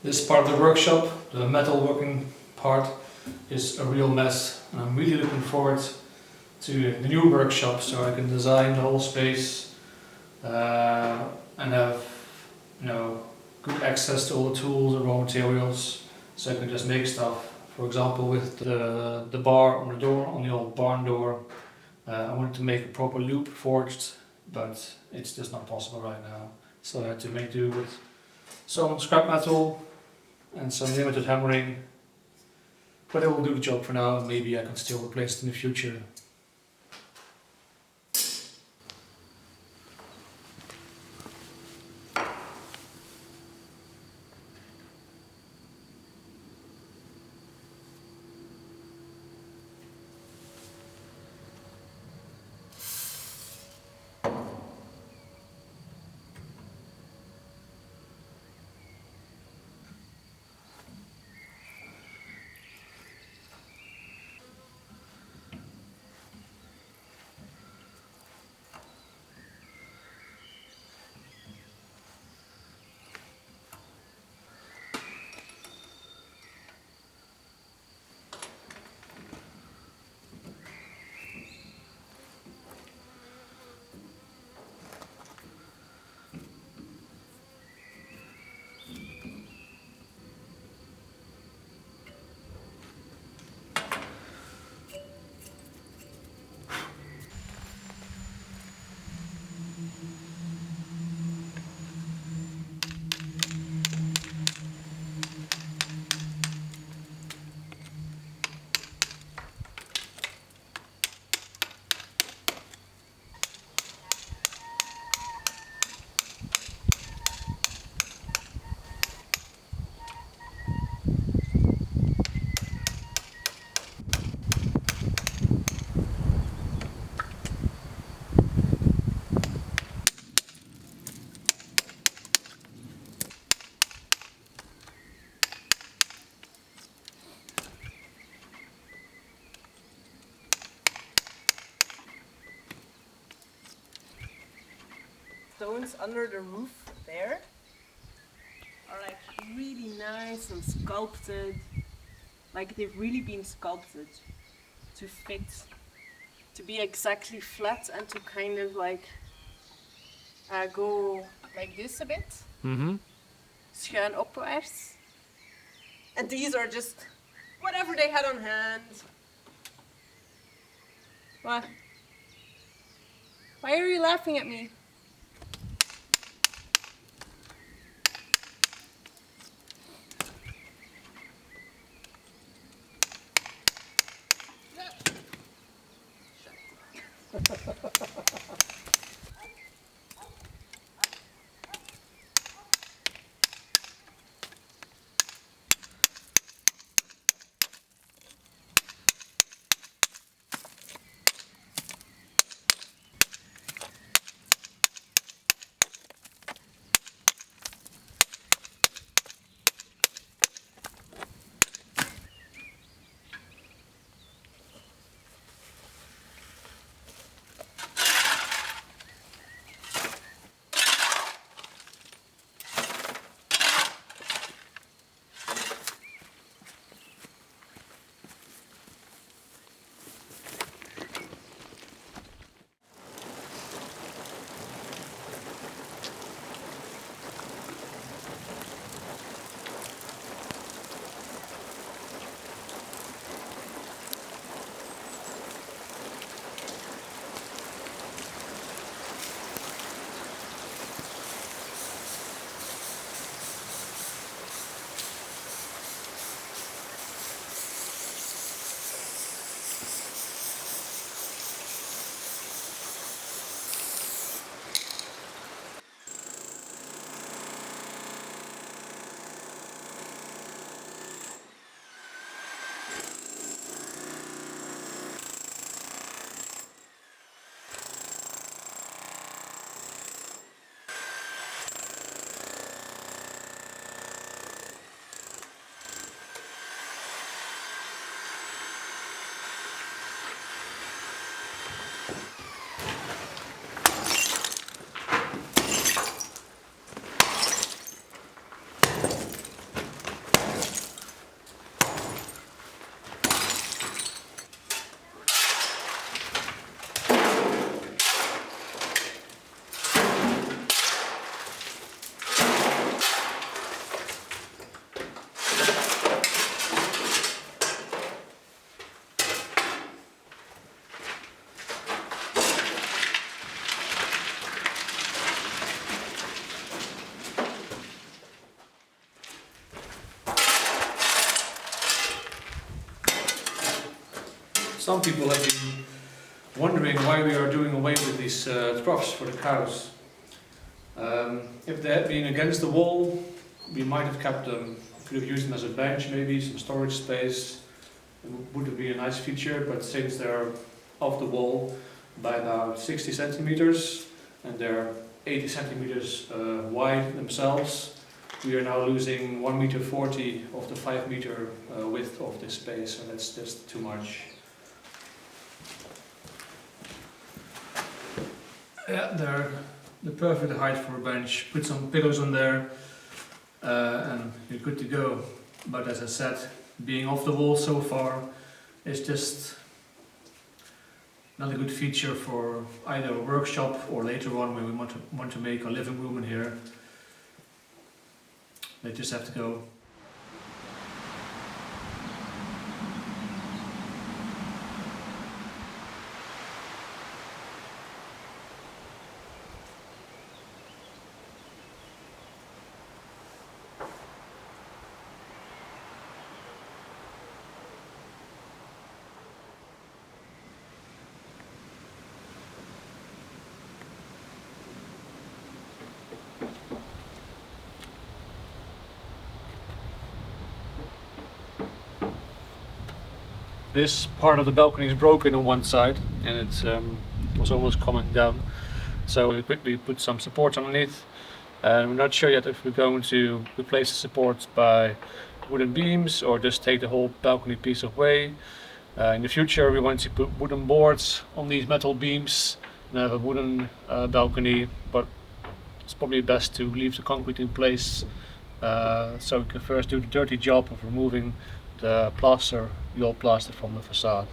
This part of the workshop, the metal working part, is a real mess, and I'm really looking forward to the new workshop so I can design the whole space and have, good access to all the tools and raw materials, so I can just make stuff. For example, with the bar on the door, on the old barn door, I wanted to make a proper loop forged, but it's just not possible right now. So I had to make do with some scrap metal and some limited hammering, but it will do the job for now, and maybe I can still replace it in the future. stones under the roof there are like really nice and sculpted. Like they've really been sculpted to fit, to be exactly flat and to kind of like go like this a bit. Schuin opwaarts. And these are just whatever they had on hand. What? Why are you laughing at me? Some people have been wondering why we are doing away with these troughs for the cows. If they had been against the wall, we might have kept them. Could have used them as a bench, maybe some storage space. It would have been a nice feature, but since they're off the wall by about 60 centimeters and they're 80 centimeters wide themselves, we are now losing 1,40 meters of the 5 meter width of this space, and that's just too much. Yeah, they're the perfect height for a bench. Put some pillows on there and you're good to go. But as I said, being off the wall so far is just not a good feature for either a workshop or later on when we want to make a living room in here. They just have to go. This part of the balcony is broken on one side and it was almost coming down. So we quickly put some supports underneath. And we're not sure yet if we're going to replace the supports by wooden beams or just take the whole balcony piece away. In the future we want to put wooden boards on these metal beams and have a wooden balcony, but it's probably best to leave the concrete in place, so we can first do the dirty job of removing the old plaster from the facade.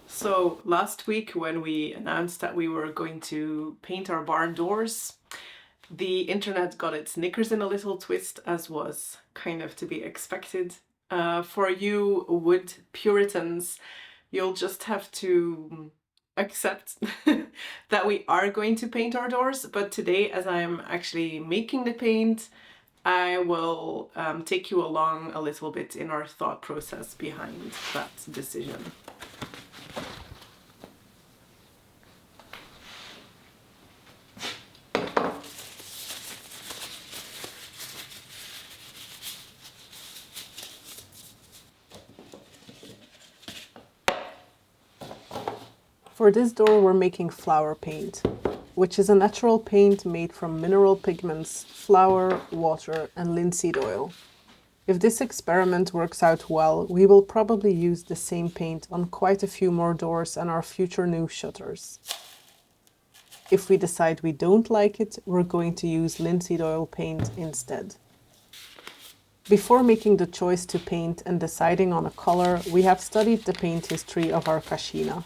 So last week when we announced that we were going to paint our barn doors, the internet got its knickers in a little twist, as was kind of to be expected. For you wood Puritans, you'll just have to accept that we are going to paint our doors, but today, as I'm actually making the paint, I will take you along a little bit in our thought process behind that decision. For this door we're making flour paint, which is a natural paint made from mineral pigments, flour, water and linseed oil. If this experiment works out well, we will probably use the same paint on quite a few more doors and our future new shutters. If we decide we don't like it, we're going to use linseed oil paint instead. Before making the choice to paint and deciding on a color, we have studied the paint history of our Kashina.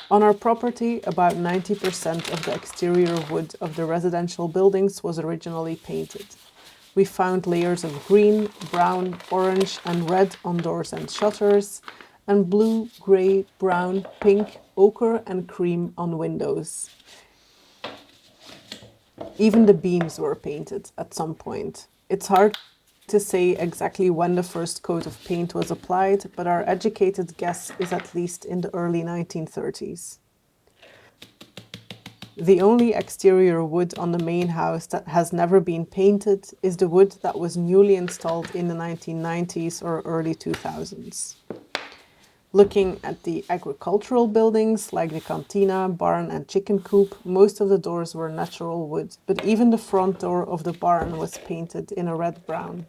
On our property, about 90% of the exterior wood of the residential buildings was originally painted. We found layers of green, brown, orange and red on doors and shutters, and blue, grey, brown, pink, ochre and cream on windows. Even the beams were painted at some point. It's hard to say exactly when the first coat of paint was applied, but our educated guess is at least in the early 1930s. The only exterior wood on the main house that has never been painted is the wood that was newly installed in the 1990s or early 2000s. Looking at the agricultural buildings like the cantina, barn and chicken coop, most of the doors were natural wood, but even the front door of the barn was painted in a red-brown.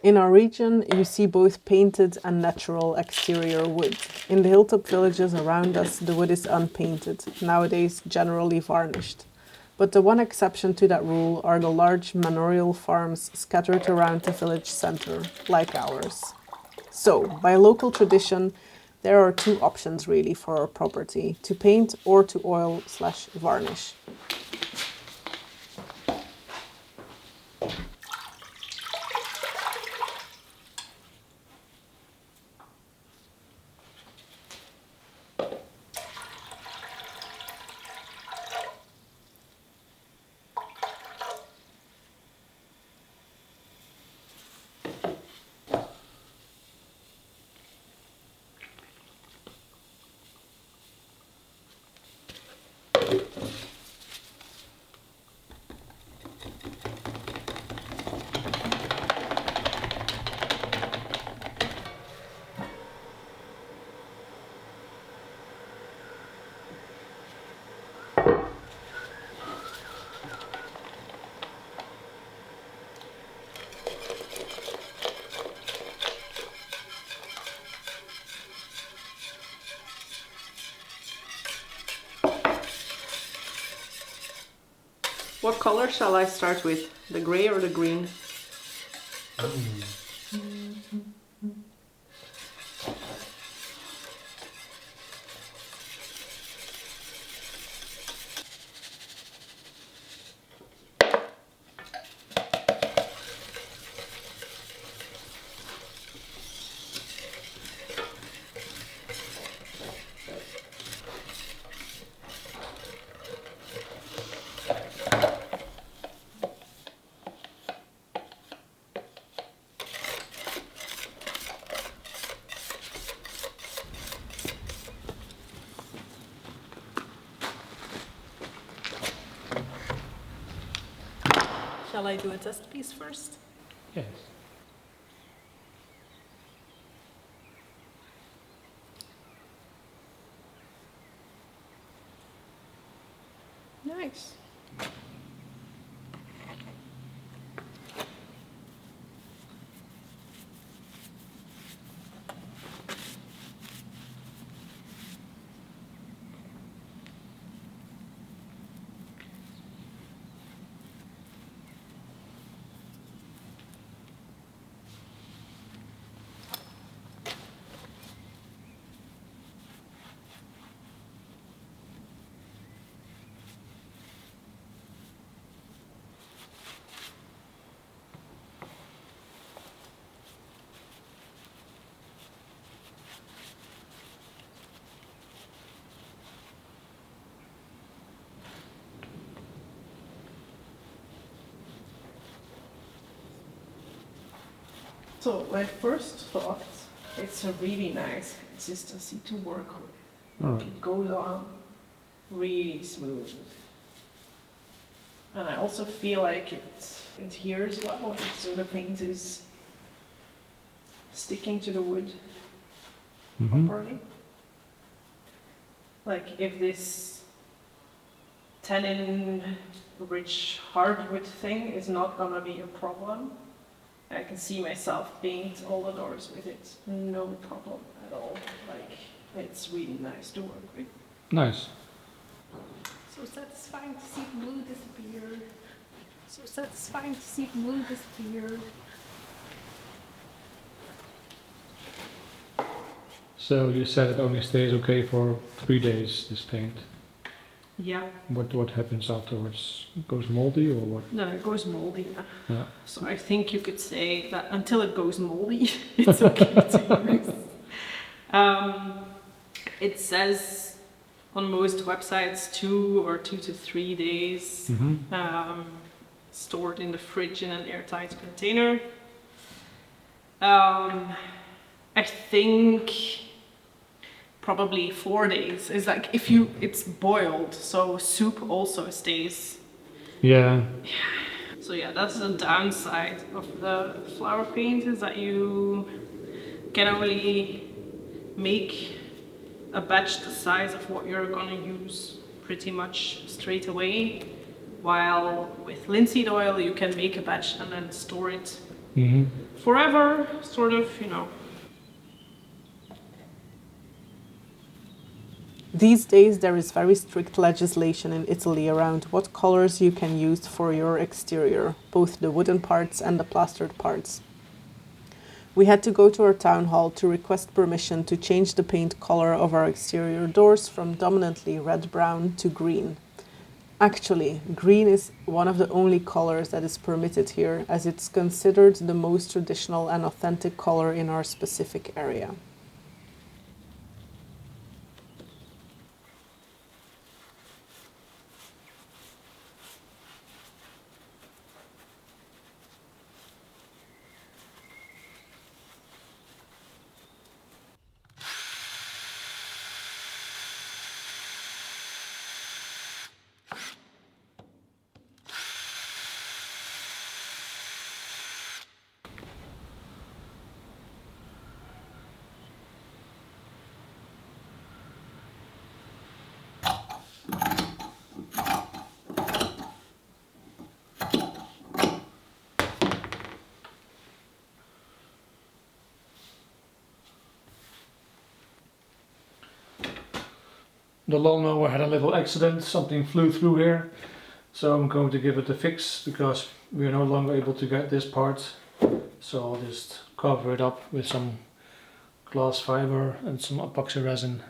In our region, you see both painted and natural exterior wood. In the hilltop villages around us, the wood is unpainted, nowadays generally varnished. But the one exception to that rule are the large manorial farms scattered around the village centre, like ours. So, by local tradition, there are two options really for our property, to paint or to oil/varnish. What color shall I start with? The grey or the green? Shall I do a test piece first? Yes. Nice. So my first thought, it's a really nice consistency to work with. Alright. It goes on really smooth. And I also feel like it adheres well, so the paint is sticking to the wood properly. Like if this tannin rich hardwood thing is not gonna be a problem, I can see myself paint all the doors with it, no problem at all. Like, it's really nice to work with. Nice. So satisfying to see blue disappear. So satisfying to see blue disappear. So you said it only stays okay for 3 days, this paint. Yeah. What happens afterwards? It goes moldy or what? No, it goes moldy. Yeah. So I think you could say that until it goes moldy, it's okay to use. It says on most websites 2 to 3 days, stored in the fridge in an airtight container. I think probably 4 days is like if it's boiled, so soup also stays. Yeah. So yeah, that's the downside of the flower paint, is that you can only make a batch the size of what you're gonna use pretty much straight away, while with linseed oil you can make a batch and then store it forever, sort of, you know. These days there is very strict legislation in Italy around what colors you can use for your exterior, both the wooden parts and the plastered parts. We had to go to our town hall to request permission to change the paint color of our exterior doors from dominantly red-brown to green. Actually, green is one of the only colors that is permitted here, as it's considered the most traditional and authentic color in our specific area. The lawnmower had a little accident, something flew through here. So I'm going to give it a fix because we are no longer able to get this part. So I'll just cover it up with some glass fiber and some epoxy resin.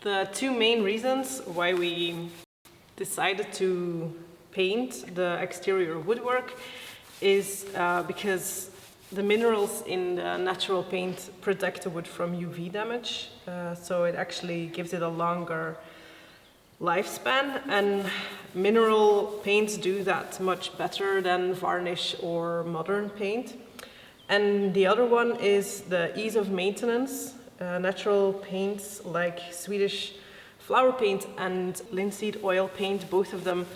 The two main reasons why we decided to paint the exterior woodwork is because the minerals in the natural paint protect the wood from UV damage, so it actually gives it a longer lifespan, and mineral paints do that much better than varnish or modern paint. And the other one is the ease of maintenance. Natural paints like Swedish flower paint and linseed oil paint, both of them,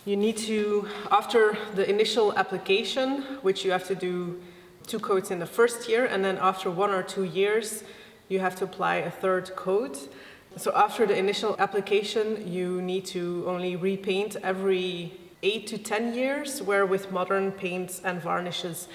you need to, after the initial application, which you have to do 2 coats in the first year, and then after 1 or 2 years, you have to apply a 3rd coat. So after the initial application, you need to only repaint every 8 to 10 years, where with modern paints and varnishes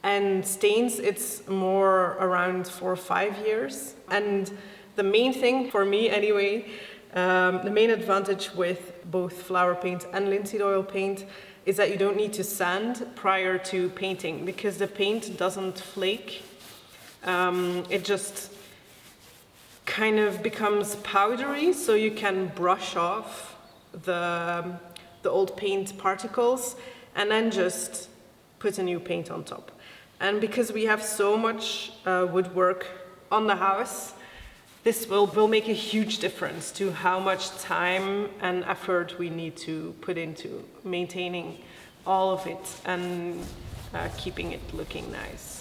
and stains, it's more around 4 or 5 years. And the main thing, for me anyway, the main advantage with both flower paint and linseed oil paint is that you don't need to sand prior to painting, because the paint doesn't flake. It just kind of becomes powdery, so you can brush off the old paint particles and then just put a new paint on top. And because we have so much woodwork on the house, this will make a huge difference to how much time and effort we need to put into maintaining all of it and keeping it looking nice.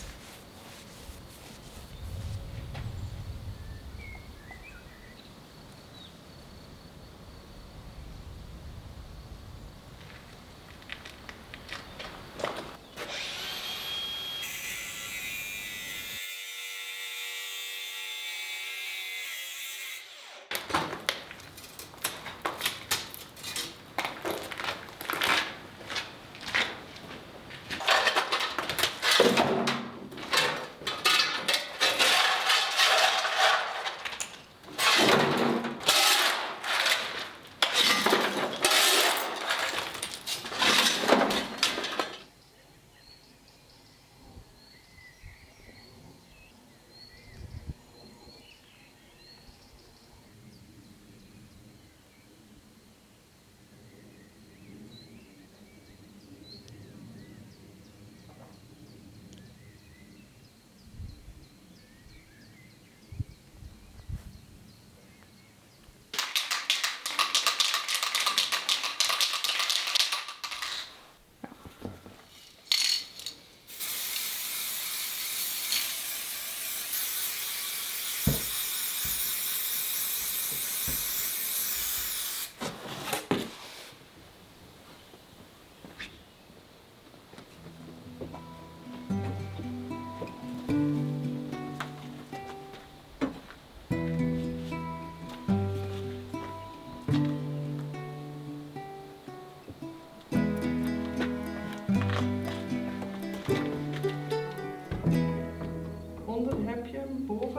Onder heb je hem, boven